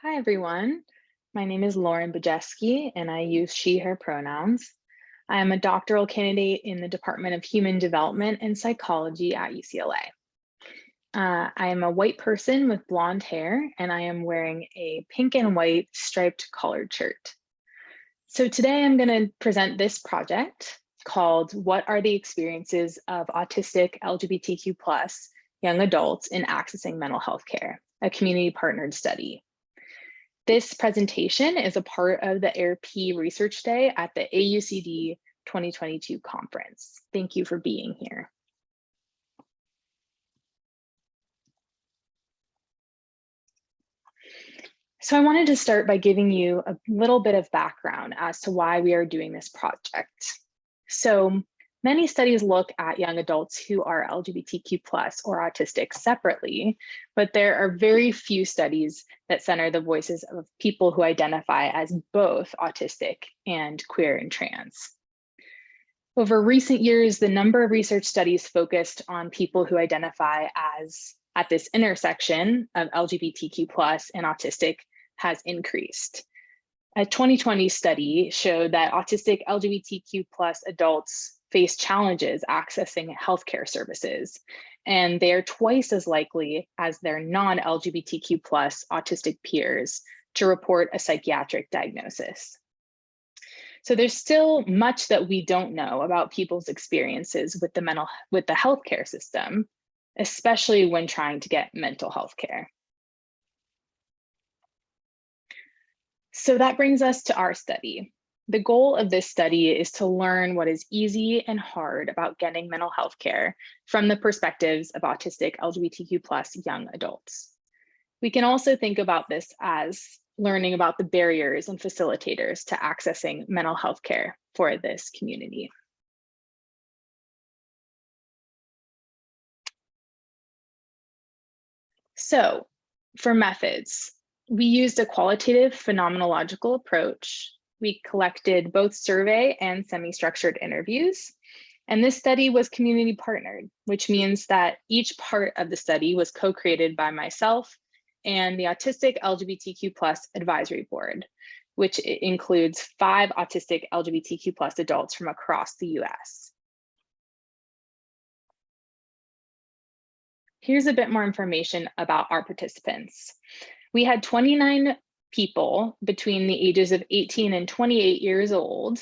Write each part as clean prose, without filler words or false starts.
Hi, everyone. My name is Lauren Baczewski, and I use she, her pronouns. I am a doctoral candidate in the Department of Human Development and Psychology at UCLA. I am a white person with blonde hair, and I am wearing a pink and white striped collared shirt. So today I'm going to present this project called What Are the Experiences of Autistic LGBTQ+ Young Adults in Accessing Mental Health Care, a community partnered study. This presentation is a part of the AIR-P Research Day at the AUCD 2022 conference. Thank you for being here. So I wanted to start by giving you a little bit of background as to why we are doing this project. So many studies look at young adults who are LGBTQ+ or autistic separately, but there are very few studies that center the voices of people who identify as both autistic and queer and trans. Over recent years, the number of research studies focused on people who identify as at this intersection of LGBTQ+ and autistic has increased. A 2020 study showed that autistic LGBTQ+ adults face challenges accessing healthcare services, and they are twice as likely as their non-LGBTQ+ autistic peers to report a psychiatric diagnosis. So there's still much that we don't know about people's experiences with the healthcare system, especially when trying to get mental health care. So that brings us to our study. The goal of this study is to learn what is easy and hard about getting mental health care from the perspectives of autistic LGBTQ+ young adults. We can also think about this as learning about the barriers and facilitators to accessing mental health care for this community. So for methods, we used a qualitative phenomenological approach. We collected both survey and semi-structured interviews. And this study was community partnered, which means that each part of the study was co-created by myself and the Autistic LGBTQ+ Advisory Board, which includes 5 autistic LGBTQ+ adults from across the US. Here's a bit more information about our participants. We had 29 people between the ages of 18 and 28 years old.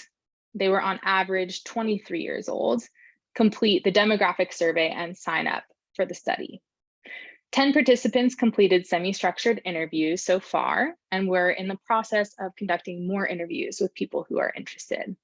They were on average 23 years old, complete the demographic survey and sign up for the study. 10 participants completed semi-structured interviews so far, and we're in the process of conducting more interviews with people who are interested.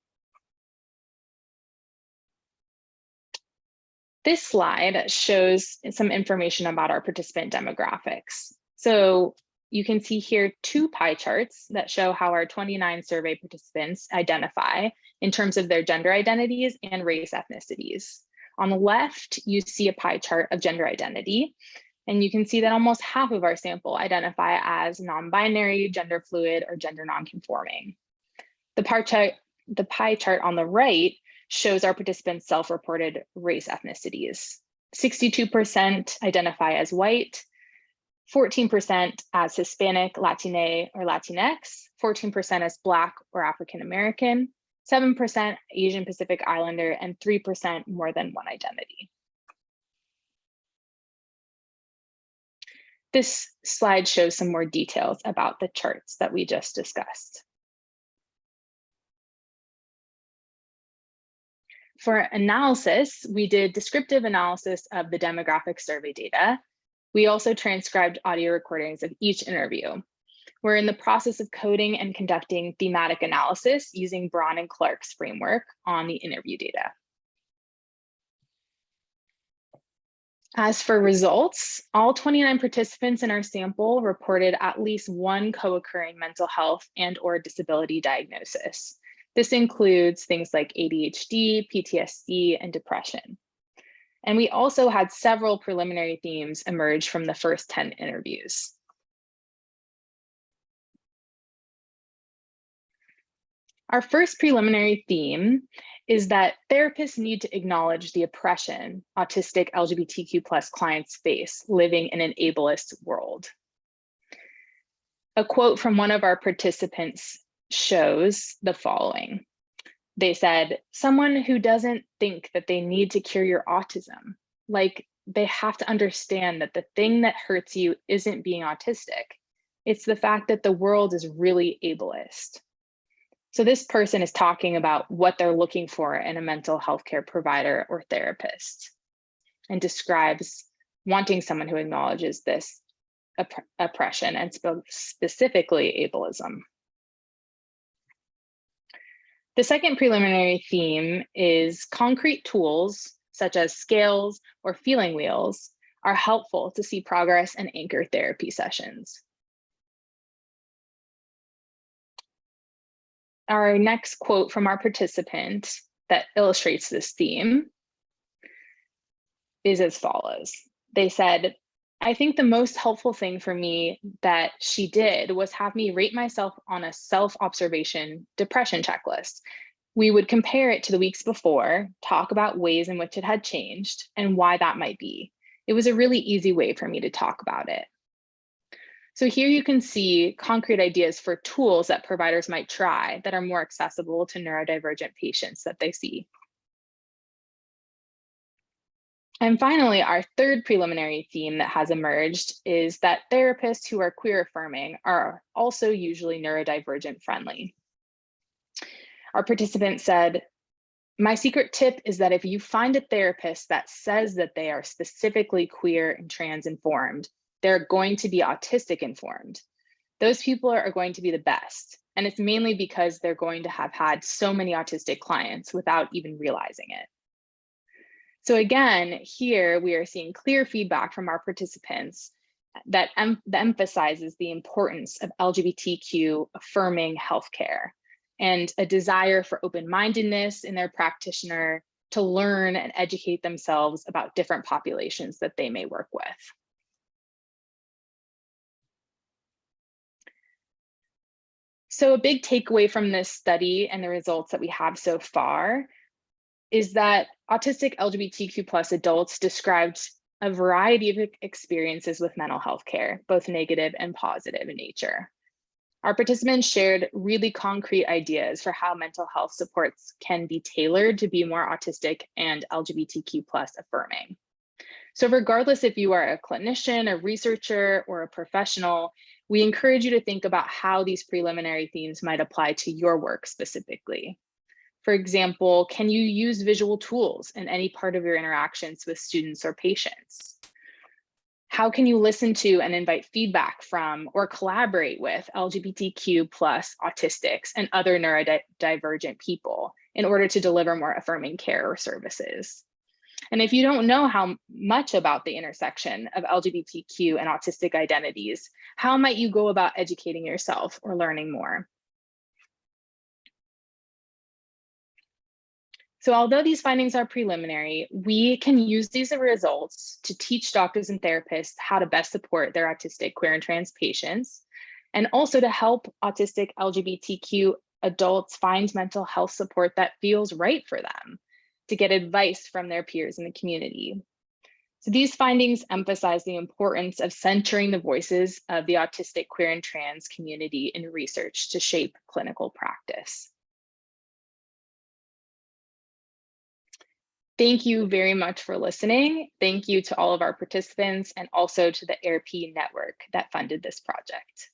This slide shows some information about our participant demographics. So you can see here 2 pie charts that show how our 29 survey participants identify in terms of their gender identities and race ethnicities. On the left, you see a pie chart of gender identity, and you can see that almost half of our sample identify as non-binary, gender fluid, or gender non-conforming. The pie chart on the right shows our participants' self-reported race ethnicities. 62% identify as white, 14% as Hispanic, Latine, or Latinx, 14% as Black or African American, 7% Asian Pacific Islander, and 3% more than one identity. This slide shows some more details about the charts that we just discussed. For analysis, we did descriptive analysis of the demographic survey data. We also transcribed audio recordings of each interview. We're in the process of coding and conducting thematic analysis using Braun and Clark's framework on the interview data. As for results, all 29 participants in our sample reported at least one co-occurring mental health and/or disability diagnosis. This includes things like ADHD, PTSD, and depression. And we also had several preliminary themes emerge from the first 10 interviews. Our first preliminary theme is that therapists need to acknowledge the oppression autistic LGBTQ+ clients face living in an ableist world. A quote from one of our participants shows the following. They said, someone who doesn't think that they need to cure your autism, like they have to understand that the thing that hurts you isn't being autistic. It's the fact that the world is really ableist. So this person is talking about what they're looking for in a mental health care provider or therapist, and describes wanting someone who acknowledges this oppression and specifically ableism. The second preliminary theme is concrete tools such as scales or feeling wheels are helpful to see progress and anchor therapy sessions. Our next quote from our participant that illustrates this theme is as follows. They said, I think the most helpful thing for me that she did was have me rate myself on a self-observation depression checklist. We would compare it to the weeks before, talk about ways in which it had changed and why that might be. It was a really easy way for me to talk about it. So here you can see concrete ideas for tools that providers might try that are more accessible to neurodivergent patients that they see. And finally, our third preliminary theme that has emerged is that therapists who are queer affirming are also usually neurodivergent friendly. Our participant said, my secret tip is that if you find a therapist that says that they are specifically queer and trans informed, they're going to be autistic informed. Those people are going to be the best. And it's mainly because they're going to have had so many autistic clients without even realizing it. So again, here we are seeing clear feedback from our participants that emphasizes the importance of LGBTQ affirming healthcare and a desire for open-mindedness in their practitioner to learn and educate themselves about different populations that they may work with. So a big takeaway from this study and the results that we have so far is that autistic LGBTQ+ adults described a variety of experiences with mental health care, both negative and positive in nature. Our participants shared really concrete ideas for how mental health supports can be tailored to be more autistic and LGBTQ+ affirming. So regardless if you are a clinician, a researcher, or a professional, we encourage you to think about how these preliminary themes might apply to your work specifically. For example, can you use visual tools in any part of your interactions with students or patients? How can you listen to and invite feedback from or collaborate with LGBTQ+ autistics and other neurodivergent people in order to deliver more affirming care or services? And if you don't know how much about the intersection of LGBTQ and autistic identities, how might you go about educating yourself or learning more? So although these findings are preliminary, we can use these results to teach doctors and therapists how to best support their autistic, queer, and trans patients, and also to help autistic LGBTQ adults find mental health support that feels right for them, to get advice from their peers in the community. So these findings emphasize the importance of centering the voices of the autistic, queer, and trans community in research to shape clinical practice. Thank you very much for listening. Thank you to all of our participants and also to the AIR-P network that funded this project.